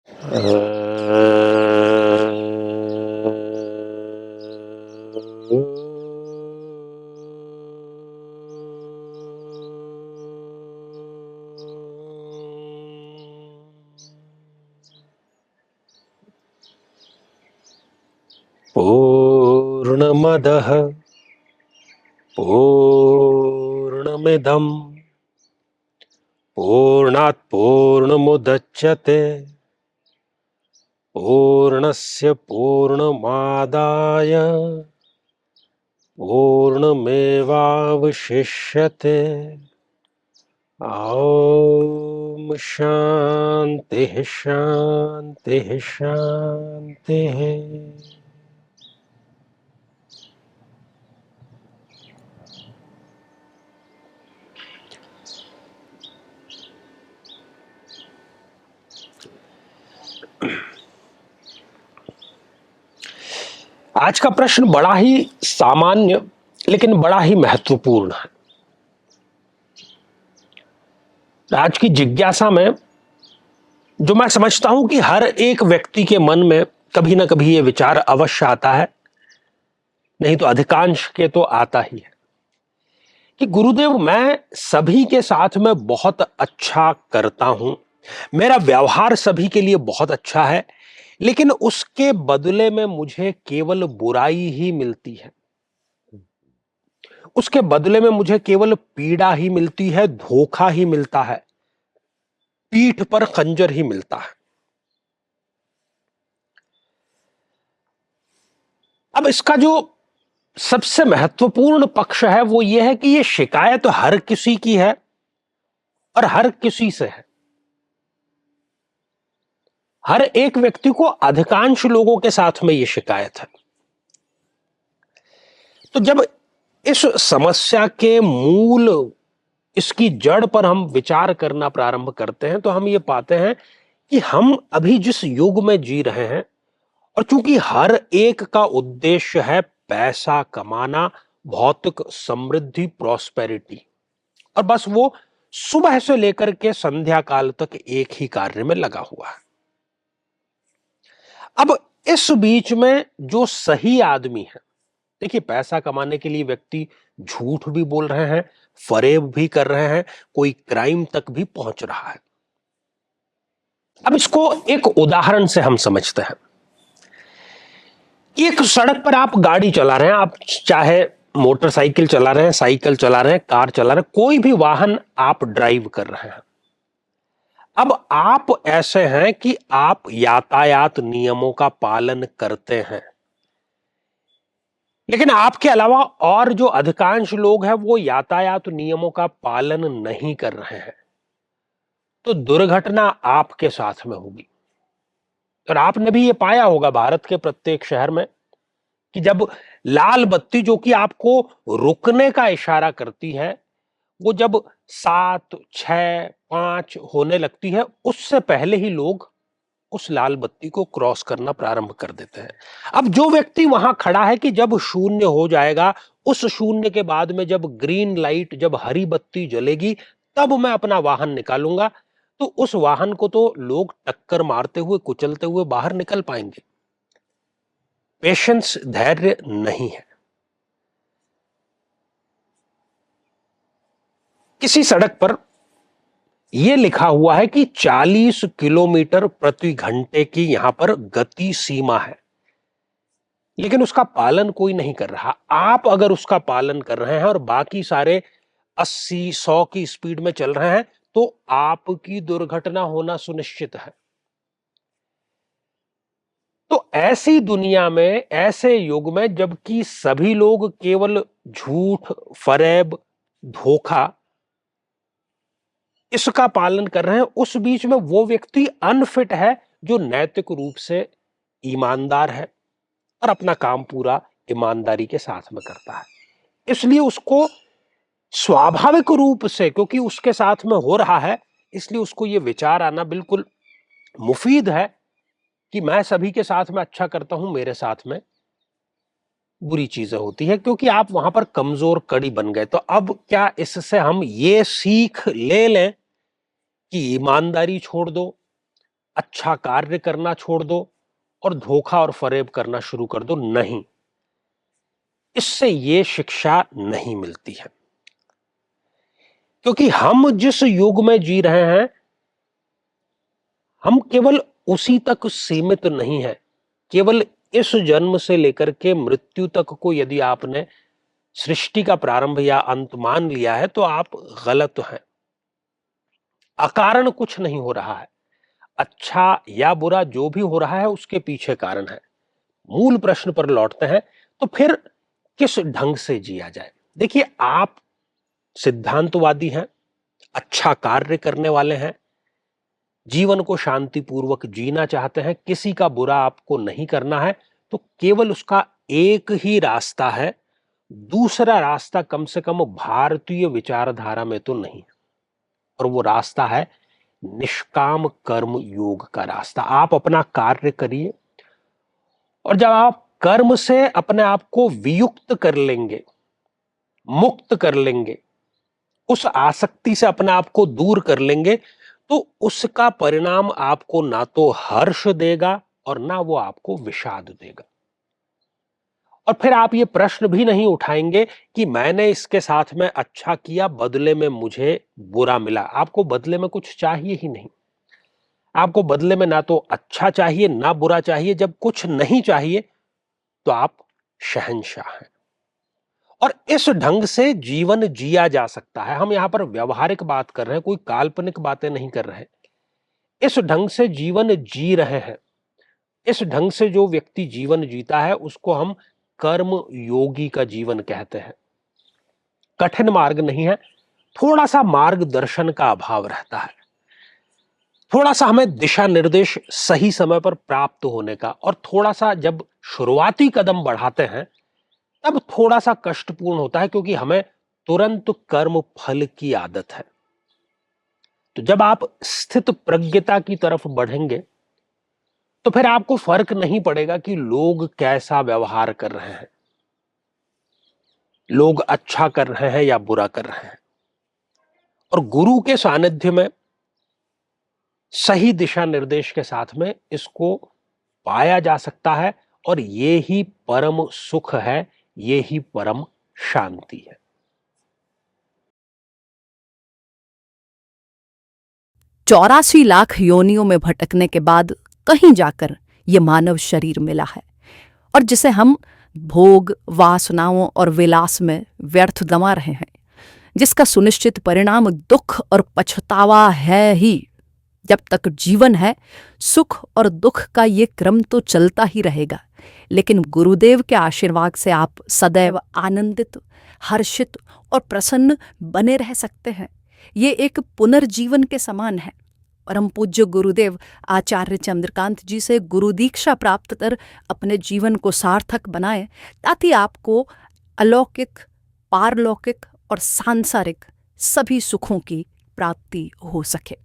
पूर्णमदः पूर्णमिदं पूर्णात् पूर्णमुदच्यते पूर्णस्य पूर्णमादाय पूर्णमेवावशिष्यते। ॐ शान्तिः शान्तिः शान्तिः। आज का प्रश्न बड़ा ही सामान्य लेकिन बड़ा ही महत्वपूर्ण है। आज की जिज्ञासा में जो मैं समझता हूं कि हर एक व्यक्ति के मन में कभी ना कभी ये विचार अवश्य आता है, नहीं तो अधिकांश के तो आता ही है कि गुरुदेव मैं सभी के साथ में बहुत अच्छा करता हूं, मेरा व्यवहार सभी के लिए बहुत अच्छा है, लेकिन उसके बदले में मुझे केवल बुराई ही मिलती है, उसके बदले में मुझे केवल पीड़ा ही मिलती है, धोखा ही मिलता है, पीठ पर खंजर ही मिलता है। अब इसका जो सबसे महत्वपूर्ण पक्ष है वो ये है कि ये शिकायत हर किसी की है और हर किसी से है। हर एक व्यक्ति को, अधिकांश लोगों के साथ में ये शिकायत है। तो जब इस समस्या के मूल, इसकी जड़ पर हम विचार करना प्रारंभ करते हैं तो हम ये पाते हैं कि हम अभी जिस युग में जी रहे हैं, और चूंकि हर एक का उद्देश्य है पैसा कमाना, भौतिक समृद्धि, प्रॉस्पेरिटी, और बस वो सुबह से लेकर के संध्या काल तक एक ही कार्य में लगा हुआ है। अब इस बीच में जो सही आदमी है, देखिए पैसा कमाने के लिए व्यक्ति झूठ भी बोल रहे हैं, फरेब भी कर रहे हैं, कोई क्राइम तक भी पहुंच रहा है। अब इसको एक उदाहरण से हम समझते हैं। एक सड़क पर आप गाड़ी चला रहे हैं, आप चाहे मोटरसाइकिल चला रहे हैं, साइकिल चला रहे हैं, कार चला रहे हैं, कोई भी वाहन आप ड्राइव कर रहे हैं। अब आप ऐसे हैं कि आप यातायात नियमों का पालन करते हैं, लेकिन आपके अलावा और जो अधिकांश लोग हैं वो यातायात नियमों का पालन नहीं कर रहे हैं, तो दुर्घटना आपके साथ में होगी। और आपने भी ये पाया होगा भारत के प्रत्येक शहर में कि जब लाल बत्ती, जो कि आपको रुकने का इशारा करती है, वो जब 7, 6, 5 होने लगती है, उससे पहले ही लोग उस लाल बत्ती को क्रॉस करना प्रारंभ कर देते हैं। अब जो व्यक्ति वहां खड़ा है कि जब शून्य हो जाएगा, उस शून्य के बाद में जब ग्रीन लाइट, जब हरी बत्ती जलेगी, तब मैं अपना वाहन निकालूंगा, तो उस वाहन को तो लोग टक्कर मारते हुए, कुचलते हुए बाहर निकल पाएंगे। पेशेंस, धैर्य नहीं है। किसी सड़क पर यह लिखा हुआ है कि 40 किलोमीटर प्रति घंटे की यहां पर गति सीमा है, लेकिन उसका पालन कोई नहीं कर रहा। आप अगर उसका पालन कर रहे हैं और बाकी सारे 80, 100 की स्पीड में चल रहे हैं, तो आपकी दुर्घटना होना सुनिश्चित है। तो ऐसी दुनिया में, ऐसे युग में, जबकि सभी लोग केवल झूठ, फरेब, धोखा, इसका पालन कर रहे हैं, उस बीच में वो व्यक्ति अनफिट है जो नैतिक रूप से ईमानदार है और अपना काम पूरा ईमानदारी के साथ में करता है। इसलिए उसको स्वाभाविक रूप से, क्योंकि उसके साथ में हो रहा है, इसलिए उसको ये विचार आना बिल्कुल मुफीद है कि मैं सभी के साथ में अच्छा करता हूं, मेरे साथ में बुरी चीजें होती है, क्योंकि आप वहां पर कमजोर कड़ी बन गए। तो अब क्या इससे हम ये सीख ले लें कि ईमानदारी छोड़ दो, अच्छा कार्य करना छोड़ दो और धोखा और फरेब करना शुरू कर दो। नहीं, इससे ये शिक्षा नहीं मिलती है, क्योंकि हम जिस युग में जी रहे हैं, हम केवल उसी तक सीमित नहीं है। केवल इस जन्म से लेकर के मृत्यु तक को यदि आपने सृष्टि का प्रारंभ या अंत मान लिया है तो आप गलत हैं। अकारण कुछ नहीं हो रहा है। अच्छा या बुरा जो भी हो रहा है उसके पीछे कारण है। मूल प्रश्न पर लौटते हैं, तो फिर किस ढंग से जिया जाए? देखिए, आप सिद्धांतवादी हैं, अच्छा कार्य करने वाले हैं, जीवन को शांतिपूर्वक जीना चाहते हैं, किसी का बुरा आपको नहीं करना है, तो केवल उसका एक ही रास्ता है। दूसरा रास्ता कम से कम भारतीय विचारधारा में तो नहीं है, और वो रास्ता है निष्काम कर्म योग का रास्ता। आप अपना कार्य करिए, और जब आप कर्म से अपने आप को वियुक्त कर लेंगे, मुक्त कर लेंगे, उस आसक्ति से अपने आप को दूर कर लेंगे, तो उसका परिणाम आपको ना तो हर्ष देगा और ना वो आपको विषाद देगा। और फिर आप ये प्रश्न भी नहीं उठाएंगे कि मैंने इसके साथ में अच्छा किया, बदले में मुझे बुरा मिला। आपको बदले में कुछ चाहिए ही नहीं। आपको बदले में ना तो अच्छा चाहिए ना बुरा चाहिए। जब कुछ नहीं चाहिए तो आप शहंशाह हैं। और इस ढंग से जीवन जिया जा सकता है। हम यहां पर व्यवहारिक बात कर रहे हैं, कोई काल्पनिक बातें नहीं कर रहे। इस ढंग से जीवन जी रहे हैं। इस ढंग से जो व्यक्ति जीवन जीता है उसको हम कर्म योगी का जीवन कहते हैं। कठिन मार्ग नहीं है, थोड़ा सा मार्गदर्शन का अभाव रहता है, थोड़ा सा हमें दिशा निर्देश सही समय पर प्राप्त होने का, और थोड़ा सा जब शुरुआती कदम बढ़ाते हैं तब थोड़ा सा कष्टपूर्ण होता है, क्योंकि हमें तुरंत कर्म फल की आदत है। तो जब आप स्थित प्रज्ञता की तरफ बढ़ेंगे तो फिर आपको फर्क नहीं पड़ेगा कि लोग कैसा व्यवहार कर रहे हैं, लोग अच्छा कर रहे हैं या बुरा कर रहे हैं। और गुरु के सानिध्य में सही दिशा निर्देश के साथ में इसको पाया जा सकता है, और ये ही परम सुख है, ये ही परम शांति है। 84 लाख योनियों में भटकने के बाद कहीं जाकर ये मानव शरीर मिला है, और जिसे हम भोग, वासनाओं और विलास में व्यर्थ दमा रहे हैं, जिसका सुनिश्चित परिणाम दुख और पछतावा है ही। जब तक जीवन है, सुख और दुख का ये क्रम तो चलता ही रहेगा, लेकिन गुरुदेव के आशीर्वाद से आप सदैव आनंदित, हर्षित और प्रसन्न बने रह सकते हैं। ये एक पुनर्जीवन के समान है। परम पूज्य गुरुदेव आचार्य चंद्रकांत जी से गुरु दीक्षा प्राप्त कर अपने जीवन को सार्थक बनाएं, ताकि आपको अलौकिक, पारलौकिक और सांसारिक सभी सुखों की प्राप्ति हो सके।